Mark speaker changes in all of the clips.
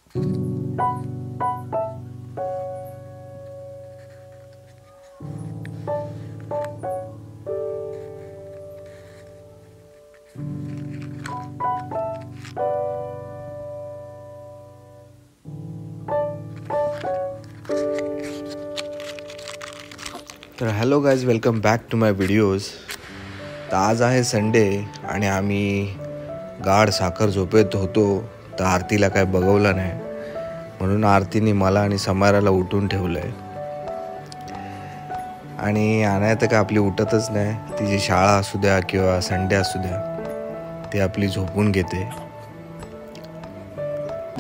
Speaker 1: तर hello guys, welcome back to my videos. तर आज आहे संडे आणि आम्ही गाढ साखर झोपेत होतो. तर आरतीला काय बघवलं नाही, म्हणून आरतीने मला आणि समाराला उठून ठेवलं आहे. आणि आणाय तर काय आपली उठतच नाही. तिची शाळा असू द्या किंवा संडे असू द्या, ती आपली झोपून घेते.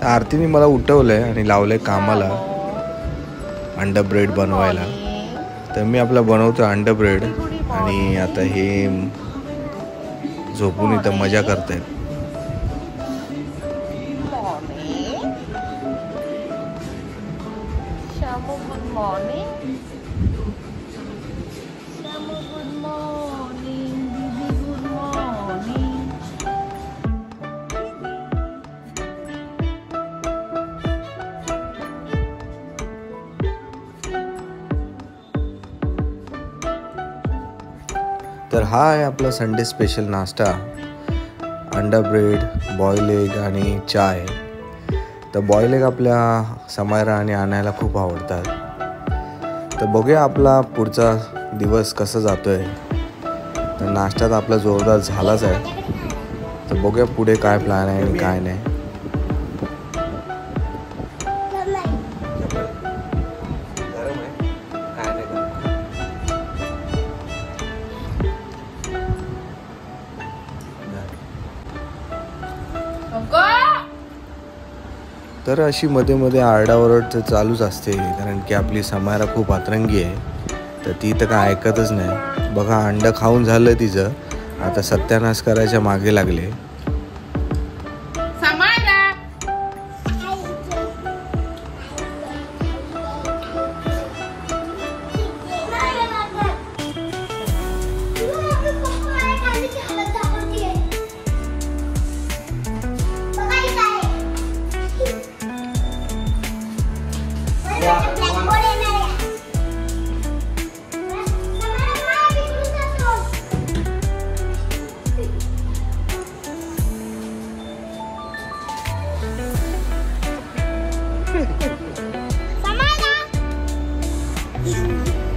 Speaker 1: तर आरतीने मला उठवलं आहे आणि लावलं आहे कामाला अंडा ब्रेड बनवायला. तर मी आपला बनवतो अंडा ब्रेड आणि आता हे झोपून इथं मजा करतायत. तर हा आहे आपला संडे स्पेशल नाश्ता, अंडा ब्रेड, बॉईल एग आणि चाय. तर बॉईल एग आपल्या समायरा आणि आणायला खूप आवडतात. तर बघूया आपला पुढचा दिवस कसं जातोय. तर नाश्त्यात आपला जोरदार झालाच आहे. तर बघूया पुढे काय प्लॅन आहे आणि काय नाही. तर अशी मध्ये मध्ये आरडाओरड तर चालूच असते, कारण की आपली समायरा खूप अतरंगी आहे. तर ती तर काय ऐकतच नाही. बघा, अंडं खाऊन झालं तिचं, आता सत्यानाश करायच्या मागे लागले.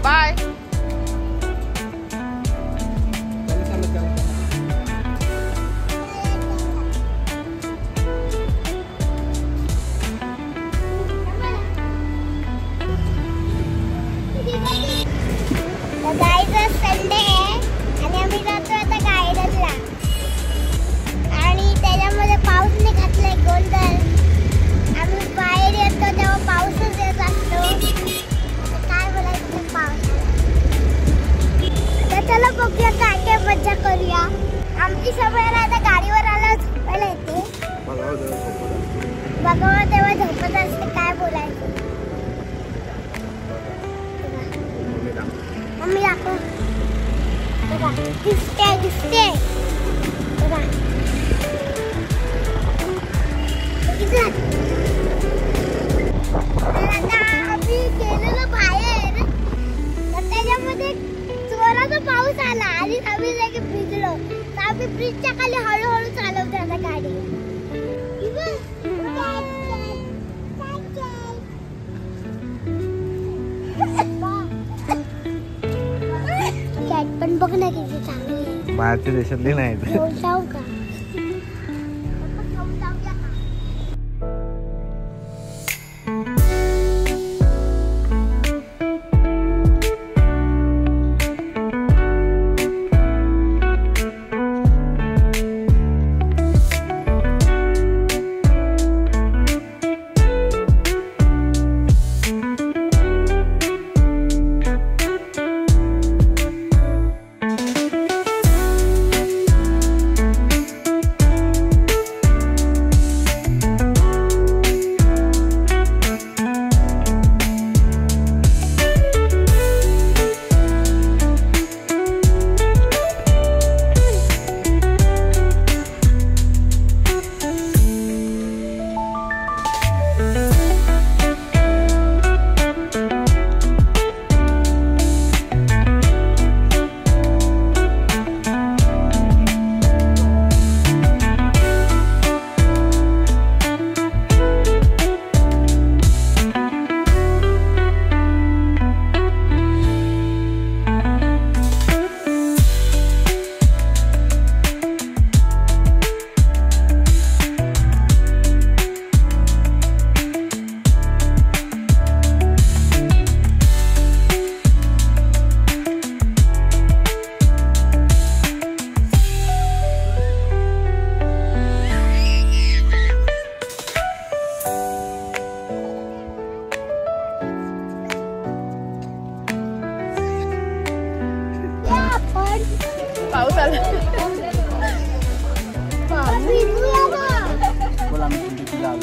Speaker 2: बाय.
Speaker 3: संडे आहे आणि आम्ही जातो आता गार्डनला. आणि त्याच्यामध्ये पाऊस नाही घातलाय गोंधळ. आम्ही बाहेर येतो तेव्हा पाऊसच येत असतो. काय बोलायचं पावसाला. तर चला बघूया काय काय मजा करूया. आमची सवय आता गाडीवर आल्यावर झोपायला येते. बघावं तेव्हा झोपत असते. काय बोलायचं. मम्मी दाखव. बघा, दिसते दिसते. बघा आता आम्ही गेलेलो बाहेर. तर त्याच्यामध्ये जोराचा पाऊस आला आणि आम्ही लगे भिजलो. तर आम्ही ब्रिजच्या खाली हळूहळू चालवतो आता गाडी. पण बघ ना किती चांगली आहे.
Speaker 1: बाहेरच्या देशातली नाही.
Speaker 3: जाऊ का.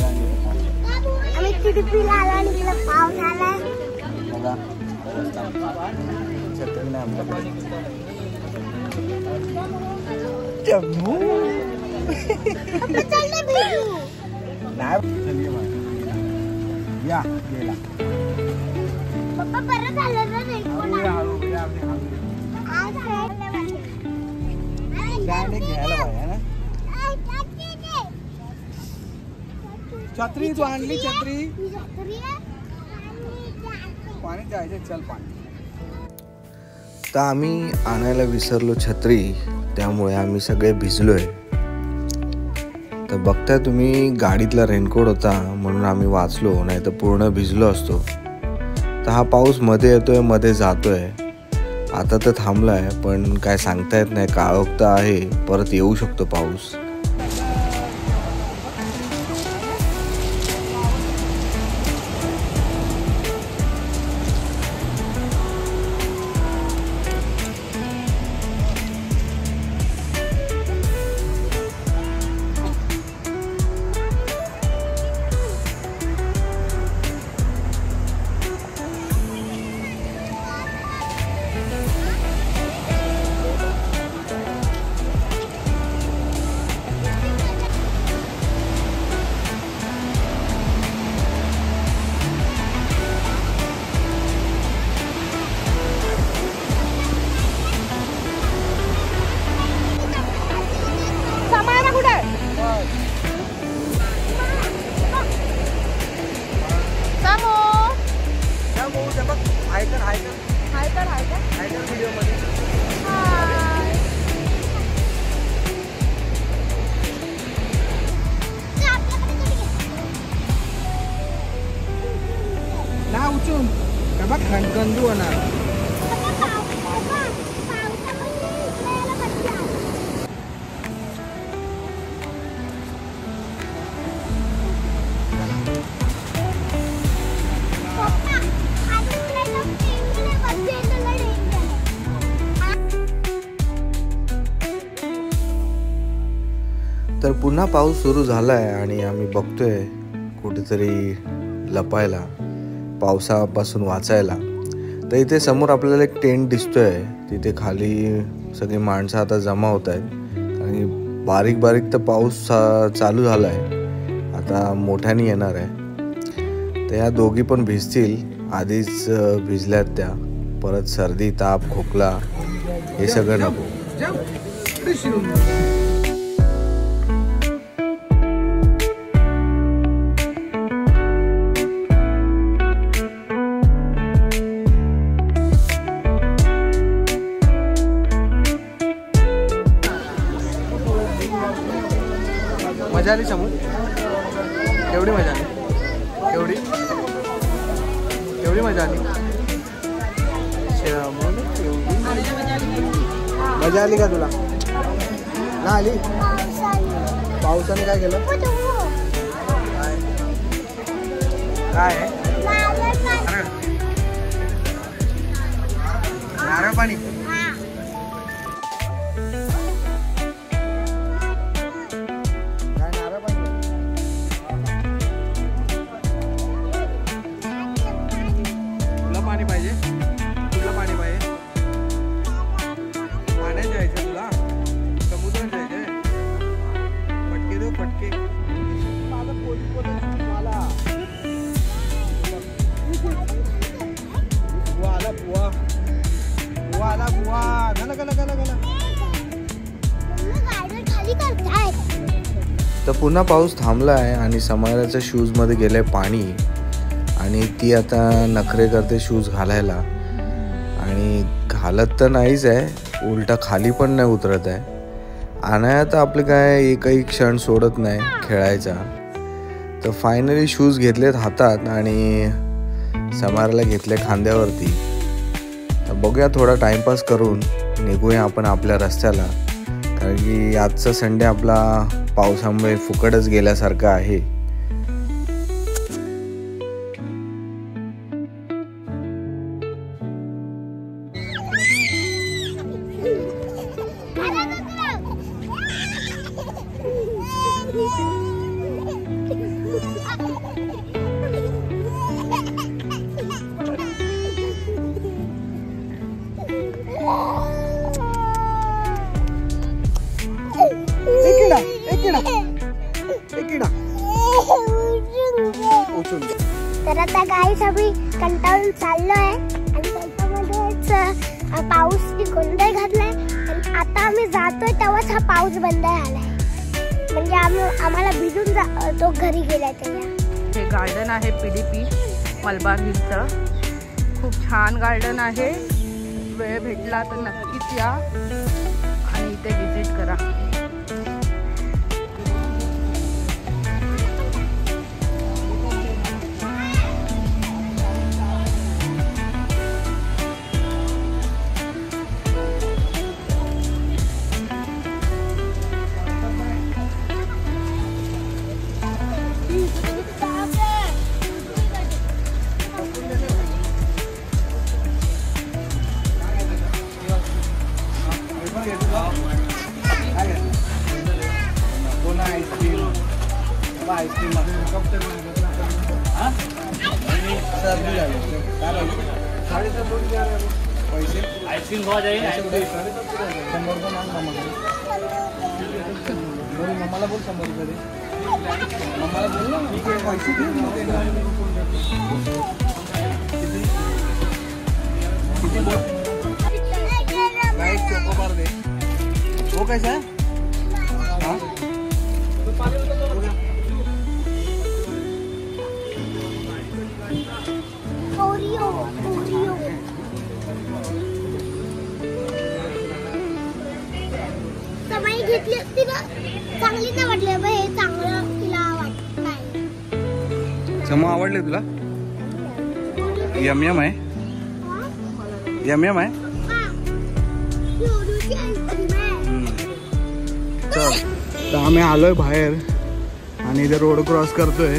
Speaker 3: आम्ही चिडपीला आलो आणि इकडे पाऊस आलाय.
Speaker 1: बघा छत्री नाही आमच्याकडे. या गेला
Speaker 3: पप्पा परत आलं ना
Speaker 1: घ्यायला पाहिजे ना. छत्री तू आणली छत्री. पाणी जायचं चल पाणी. तर आम्ही आणायला विसरलो छत्री, त्यामुळे आम्ही सगळे भिजलोय. तर बघताय तुम्ही गाडीतला रेनकोट होता म्हणून आम्ही वाचलो, नाही तर पूर्ण भिजलो असतो. तर हा पाऊस मध्ये येतोय मध्ये जातोय. आता तर थांबलाय पण काय सांगता येत नाही, काळोख तर आहे, परत येऊ शकतो पाऊस. ना उचून बघ खंडकंदू होणार. तर पुन्हा पाऊस सुरू झालाय आणि आम्ही बघतोय कुठेतरी लपायला, पावसापासून वाचायला. तर इथे समोर आपल्याला एक टेंट दिसतोय, तिथे खाली सगळी माणसं आता जमा होत आहेत आणि बारीक बारीक तर पाऊस चालू झालाय, आता मोठ्याने येणार आहे. तर या दोघी पण भिजतील, आधीच भिजल्यात त्या, परत सर्दी ताप खोकला हे सगळं नको. मजा आली समोर, केवढी मजा आली, केवढी केवढी मजा आली. मजा आली का तुला? ना आली. पावसाने काय केलं? काय नारळ पाणी. तर पुन्हा पाऊस थांबला आहे आणि समायराच्या शूजमध्ये गेलंय पाणी आणि ती आता नखरे करते शूज घालायला. आणि घालत तर नाहीच आहे, उलटा खाली पण नाही उतरत आहे. आणाया तर आपले काय एकही क्षण सोडत नाही खेळायचा. तर फायनली शूज घेतलेत हातात आणि समायराला घेतले खांद्यावरती. तर बघूया थोडा टाइमपास करून निघूया आपण आपल्या रस्त्याला, कारण की आजचा संडे आपला पावसामुळे फुकटच गेल्यासारखा आहे.
Speaker 3: तर आता गाईस आम्ही कंटाळून चाललोय आणि त्याच्यामध्येच पाऊस गोंधळ घातलाय आणि आता आम्ही जातोय तेव्हाच हा पाऊस बंद झालाय. म्हणजे आम्हाला भिजून तो घरी गेलाय. त्याच्या
Speaker 2: हे गार्डन आहे PDP मलबार हिलचं. खूप छान गार्डन आहे. वेळ भेटला तर नक्कीच या आणि इथे विजिट करा.
Speaker 4: आइसक्रीम खा जाएगी मम्माला बोल 100 रुपये दे. मम्माला बोल ना ठीक आहे पैसे किती बोल लाइट चोकोबार दे. वो कैसा है? हाँ
Speaker 3: ओरिओ समाई घेतली असती ना चांगली नाही वाटली. हे चांगलं तिला वाटतंय.
Speaker 4: समो आवडले तुला? यम यम आहे. यम यम आहे. चल तर आम्ही आलोय बाहेर आणि इथे रोड क्रॉस करतोय.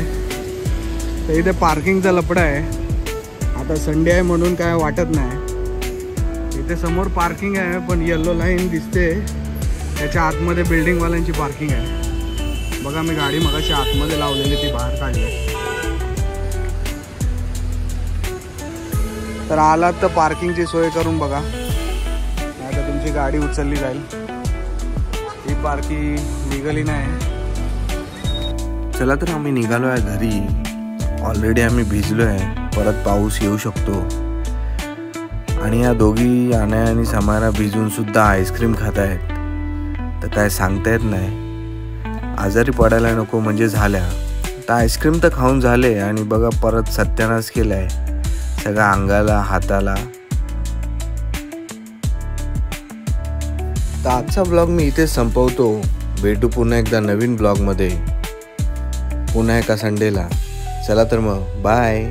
Speaker 4: तर इथे पार्किंगचा लफडा आहे. आता संडे आहे म्हणून काय वाटत नाही. इथे समोर पार्किंग आहे पण येलो लाईन दिसते. त्याच्या आतमध्ये बिल्डिंगवाल्यांची पार्किंग आहे. बघा मी गाडी मगाशी आतमध्ये लावलेली ती बाहेर काढली. तर आलात तर पार्किंगची सोय करून बघा, नाही तर तुमची गाडी उचलली जाईल. ही पार्किंग निघाली नाही.
Speaker 1: चला तर आम्ही निघालो आहे घरी. ऑलरेडी आम्ही भिजलो आहे. परत पाऊस येऊ शकतो. आणि या दोघी आनया आणि समायरा भिजून सुद्धा आईस्क्रीम खात आहेत. तर काय सांगता येत नाही. आजारी पडायला नको म्हणजे झाल्या. तर आईस्क्रीम तर खाऊन झाले आणि बघा परत सत्यानाश केलाय सगळ्या अंगाला हाताला. तर आजचा ब्लॉग मी इथे संपवतो. भेटू पुन्हा एकदा नवीन ब्लॉगमध्ये पुन्हा एका संडेला. चला तर मग बाय.